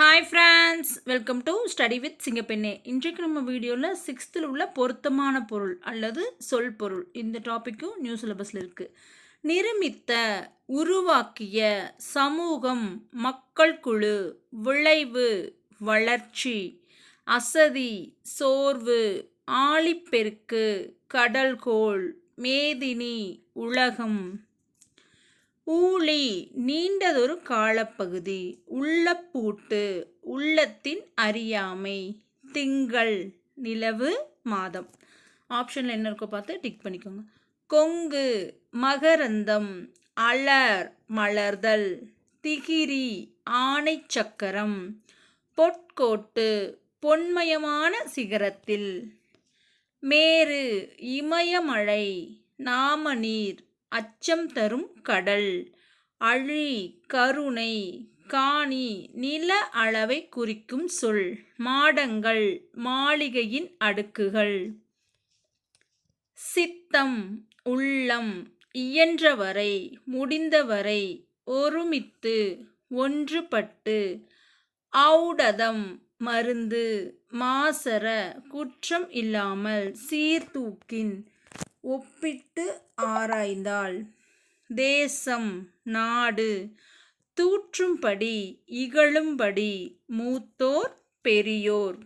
Hi friends, welcome to study with சிங்கப்பெண்ணே. இன்றைக்கு நம்ம வீடியோவில் சிக்ஸ்த்தில் உள்ள பொருத்தமான பொருள் அல்லது சொல் பொருள் இந்த டாப்பிக்கும் நியூ சிலபஸில் இருக்குது. நிருமித்த, உருவாக்கிய, சமூகம், மக்கள் குழு, விளைவு, வளர்ச்சி, அசதி, சோர்வு, ஆழிப்பெருக்கு, கடல்கோள், மேதினி, உலகம். ஊழி, நீண்டதொரு காலப்பகுதி. உள்ளப்பூட்டு, உள்ளத்தின் அறியாமை. திங்கள், நிலவு, மாதம். ஆப்ஷனில் என்ன இருக்கோ பார்த்து டிக் பண்ணிக்கோங்க. கொங்கு, மகரந்தம். அலர், மலர்தல். திகிரி, ஆணை சக்கரம். பொற்கோட்டு, பொன்மயமான சிகரத்தில். மேரு, இமயமழை. நாமநீர், அச்சம் தரும் கடல். அழி, கருணை. காணி, நில அளவை குறிக்கும் சொல். மாடங்கள், மாளிகையின் அடுக்குகள். சித்தம், உள்ளம். இயன்றவரை, முடிந்தவரை, ஒருமித்து, ஒன்றுபட்டு. ஔடதம், மருந்து. மாசற, குற்றம் இல்லாமல், சீர்தூக்கின், ஒப்பிட்டு ஆராய்ந்தால். தேசம், நாடு. தூற்றும்படி, இகழும்படி, மூத்தோர், பெரியோர்.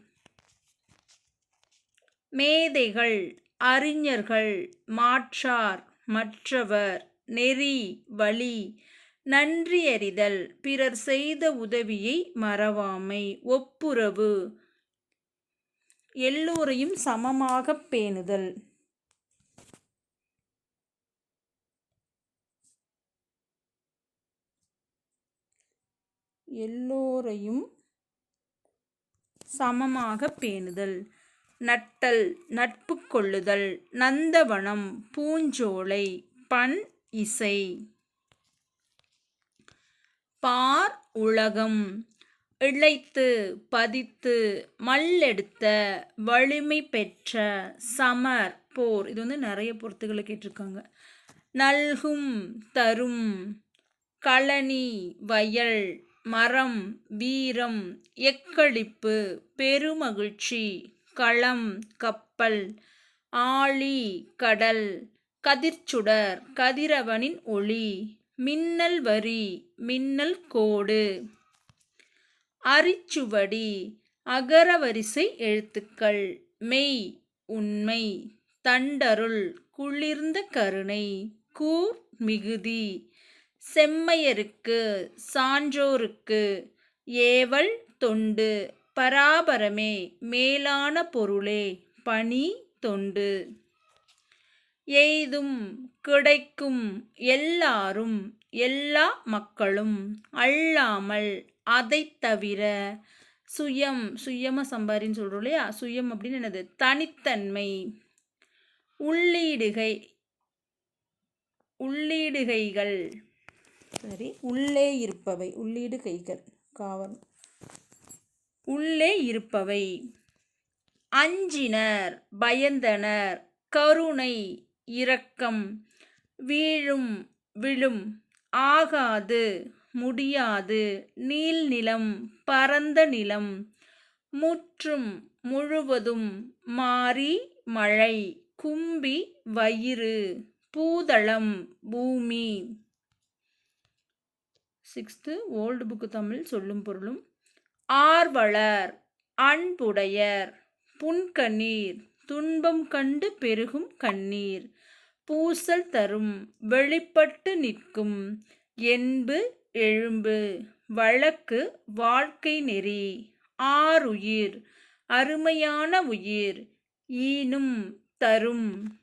மேதைகள், அறிஞர்கள். மாற்றார், மற்றவர். நெறி, வழி. நன்றியறிதல், பிறர் செய்த உதவியை மறவாமை. ஒப்புரவு, எல்லோரையும் சமமாகப் பேணுதல். எல்லோரையும் சமமாக பேணுதல். நட்டல், நட்பு கொள்ளுதல். நந்தவனம், பூஞ்சோலை. பண், இசை. பார், உலகம். இழைத்து, பதித்து, மல்லெடுத்த, வலிமை பெற்ற. சமர், போர். இது நிறைய பொறுத்துக்களை கேட்டிருக்காங்க. நல்கும், தரும். களனி, வயல். மரம், வீரம். எக்களிப்பு, பெருமகிழ்ச்சி. களம், கப்பல். ஆழி, கடல். கதிர்ச்சுடர், கதிரவனின் ஒளி. மின்னல் வரி, மின்னல் கோடு. அரிச்சுவடி, அகரவரிசை எழுத்துக்கள். மெய், உண்மை. தண்டருள், குளிர்ந்த கருணை. கூர், மிகுதி. செம்மையருக்கு, சான்றோருக்கு. ஏவல், தொண்டு. பராபரமே, மேலான பொருளே. பணி, தொண்டு. எய்தும், கிடைக்கும். எல்லாரும், எல்லா மக்களும். அல்லாமல், அதை தவிர. சுயம், சுயம சம்பாரின்னு சொல்கிறோம் இல்லையா, சுயம் அப்படின்னு என்னது, தனித்தன்மை. உள்ளீடுகை, உள்ளீடுகைகள். சரி, உள்ளே இருப்பவை. உள்ளீடுகைகள் காவல். உள்ளே இருப்பவை. அஞ்சினர், பயந்தனர். கருணை, இரக்கம். வீழும், விழும். ஆகாது, முடியாது. நீள்நிலம், பரந்த நிலம். முற்றும், முழுவதும். மாரி, மழை. கும்பி, வயிறு. பூதளம், பூமி. 6th ஓல்டு புக்கு தமிழ் சொல்லும் பொருளும். ஆர்வலர், அன்புடையர். புன்கண்ணீர், துன்பம் கண்டு பெருகும் கண்ணீர். பூசல் தரும், வெளிப்பட்டு நிற்கும். என்பு, எழும்பு. வழக்கு, வாழ்க்கை நெறி. ஆருயிர், அருமையான உயிர். ஈனும், தரும்.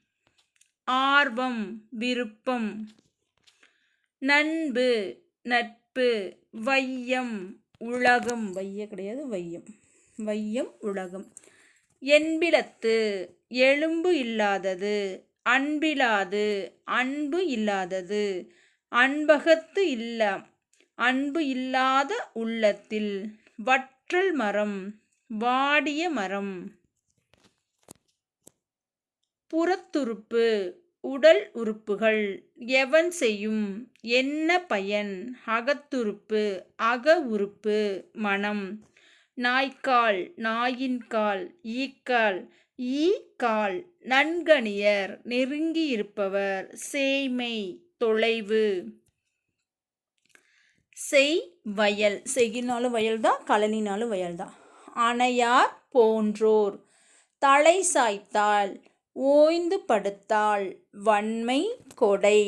ஆர்வம், விருப்பம். நண்பு, நட்பு. வையம், உலகம். வைய கிடையாது, வையம். வையம், உலகம். என்பிலத்து, எலும்பு இல்லாதது. அன்பிலாது, அன்பு இல்லாதது. அன்பகத்து இல்ல, அன்பு இல்லாத உள்ளத்தில். வற்றல் மரம், வாடிய மரம். புறத்துறுப்பு, உடல் உறுப்புகள் எவன் செய்யும் என்ன பயன் அகத்துறுப்பு அக உறுப்பு மனம் நாய்க்கால் நாயின்கால் ஈக்கால் ஈக்கால் நன்கணியர் நெருங்கியிருப்பவர் சேய்மை தொலைவு செய் வயல் செய்கினாலும் வயல் தான் கழனினாலும் வயல் தான் அணையார் போன்றோர் தலை சாய்த்தால் ஓய்ந்து படுத்தால் வன்மை கொடை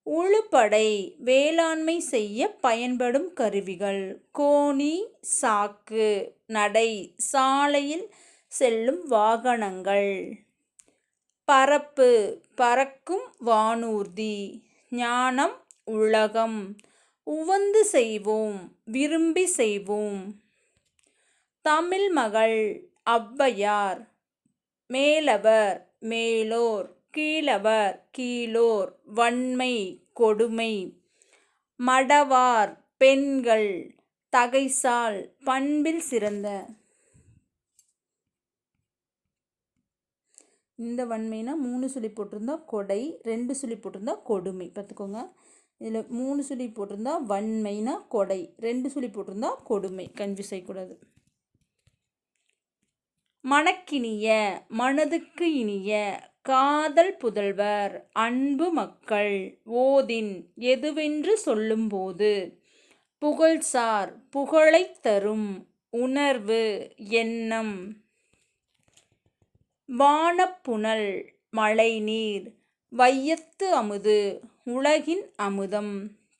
உழுபடை வேளாண்மை செய்ய பயன்படும் கருவிகள் கோணி சாக்கு நடை சாலையில் செல்லும் வாகனங்கள் பரப்பு பறக்கும் வானூர்தி ஞானம் உலகம் உவந்து செய்வோம் விரும்பி செய்வோம் தமிழ் மகள் ஔவையார் மேலவர் மேலோர் கீழவர் கீழோர் வன்மை கொடுமை மடவார் பெண்கள் தகைசால் பண்பில் சிறந்த இந்த வன்மைனா 3 சொல்லி போட்டிருந்தா கொடை 2 சொல்லி போட்டிருந்தா கொடுமை பார்த்துக்கோங்க. இதில் 3 சொல்லி போட்டிருந்தா வன்மைனா கொடை 2 சொல்லி போட்டிருந்தா கொடுமை கன்ஃபியூஸ் செய்யக்கூடாது. மனக்கினிய மனதுக்கு இனிய காதல் புதல்வர் அன்பு மக்கள் ஓதின் எதுவென்று சொல்லும்போது புகழ்சார் புகழைத் தரும் உணர்வு எண்ணம் வானப்புனல் மழைநீர் வையத்து அமுது உலகின் அமுதம்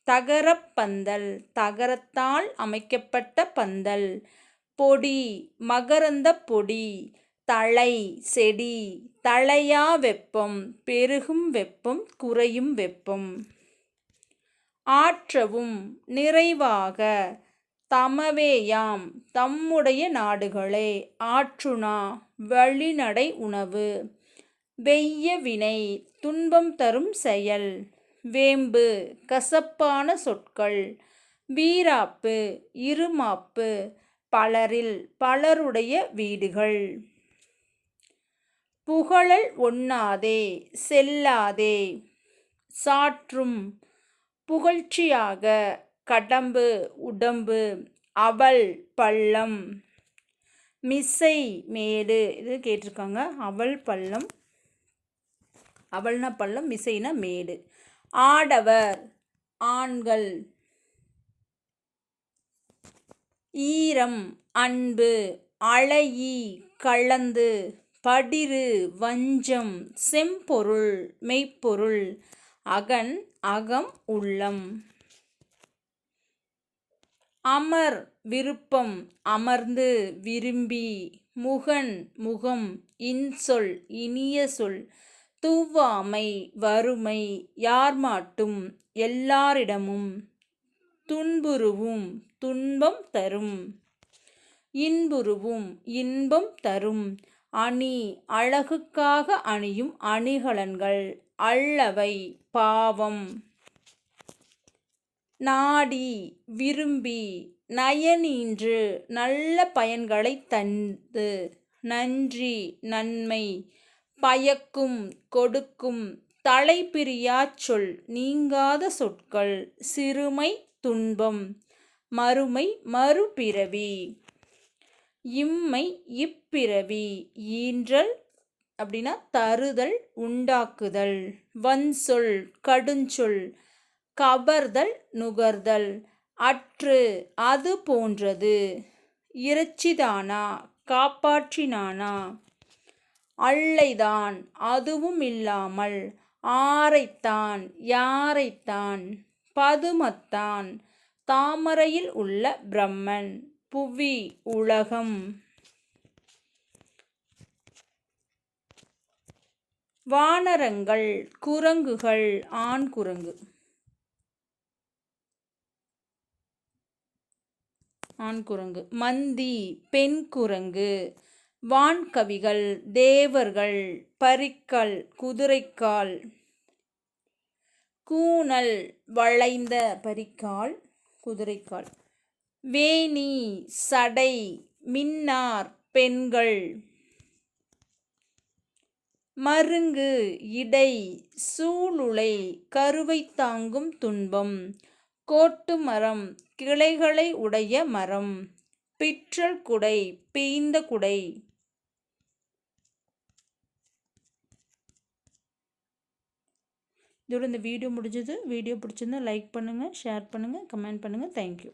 தகரப் பந்தல் தகரத்தால் அமைக்கப்பட்ட பந்தல் பொடி மகரந்த பொடி தழை செடி தழையா வெப்பம் பெருகும் வெப்பம் குறையும் வெப்பம் ஆற்றவும் நிறைவாக தமவேயாம் தம்முடைய நாடுகளே ஆற்றுணா வழிநடை உணவு வெய்ய வினை துன்பம் தரும் செயல் வேம்பு கசப்பான சொற்கள் வீராப்பு இருமாப்பு பலரில் பலருடைய வீடுகள் புகழல் ஒண்ணாதே செல்லாதே சாற்றும் புகழ்ச்சியாக கடம்பு உடம்பு அவள் பள்ளம் மிசை மேடு இது கேட்டிருக்காங்க. அவள் பள்ளம் அவள்னா பள்ளம் மிசைனா மேடு ஆடவர் ஆண்கள் ஈரம் அன்பு அழகி கலந்து படிறு வஞ்சம் செம்பொருள் மெய்ப்பொருள் அகன் அகம் உள்ளம் அமர் விருப்பம் அமர்ந்து விரும்பி முகன் முகம் இன்சொல் இனிய சொல் தூவாமை வறுமை யார்மாட்டும் எல்லாரிடமும் துன்புறுவும் துன்பம் தரும் இன்புறுவும் இன்பம் தரும் அணி அழகுக்காக அணியும் அணிகலன்கள் அல்லவை பாவம் நாடி விரும்பி நயனீன்று நல்ல பயன்களை தந்து நன்றி நன்மை பயக்கும் கொடுக்கும் தலைப்பிரியாச் சொல் நீங்காத சொற்கள் சிறுமை துன்பம் மறுமை மறுபிறவி இம்மை இப்பிறவி ஈன்றல் அப்படின்னா தருதல் உண்டாக்குதல் வன்சொல் கடுஞ்சொல் கபர்தல் நுகர்தல் அற்று அது போன்றது இறைச்சிதானா காப்பாற்றினானா அல்லைதான் அதுவும் இல்லாமல் ஆரைத்தான் யாரைத்தான் பதுமத்தான் தாமரையில் உள்ள பிரம்மன் புவி உலகம் வானரங்கள் குரங்குகள் ஆண் குரங்கு ஆண் குரங்கு மந்தி பெண் குரங்கு வான்கவிகள் தேவர்கள் பரிக்கல் குதிரைக்கால் கூனல் வளைந்த பரிக்கால் குதிரைக்கால் வேணி சடை மின்னார் பெண்கள் மருங்கு இடை சூளுளை கருவை தாங்கும் துன்பம் கோட்டு மரம் கிளைகளை உடைய மரம் பிற்றல் குடை பீய்ந்த குடை. இதோட இந்த வீடியோ முடிஞ்சது. வீடியோ பிடிச்சிருந்தா லைக் பண்ணுங்கள், ஷேர் பண்ணுங்கள், கமெண்ட் பண்ணுங்கள். தேங்க்யூ.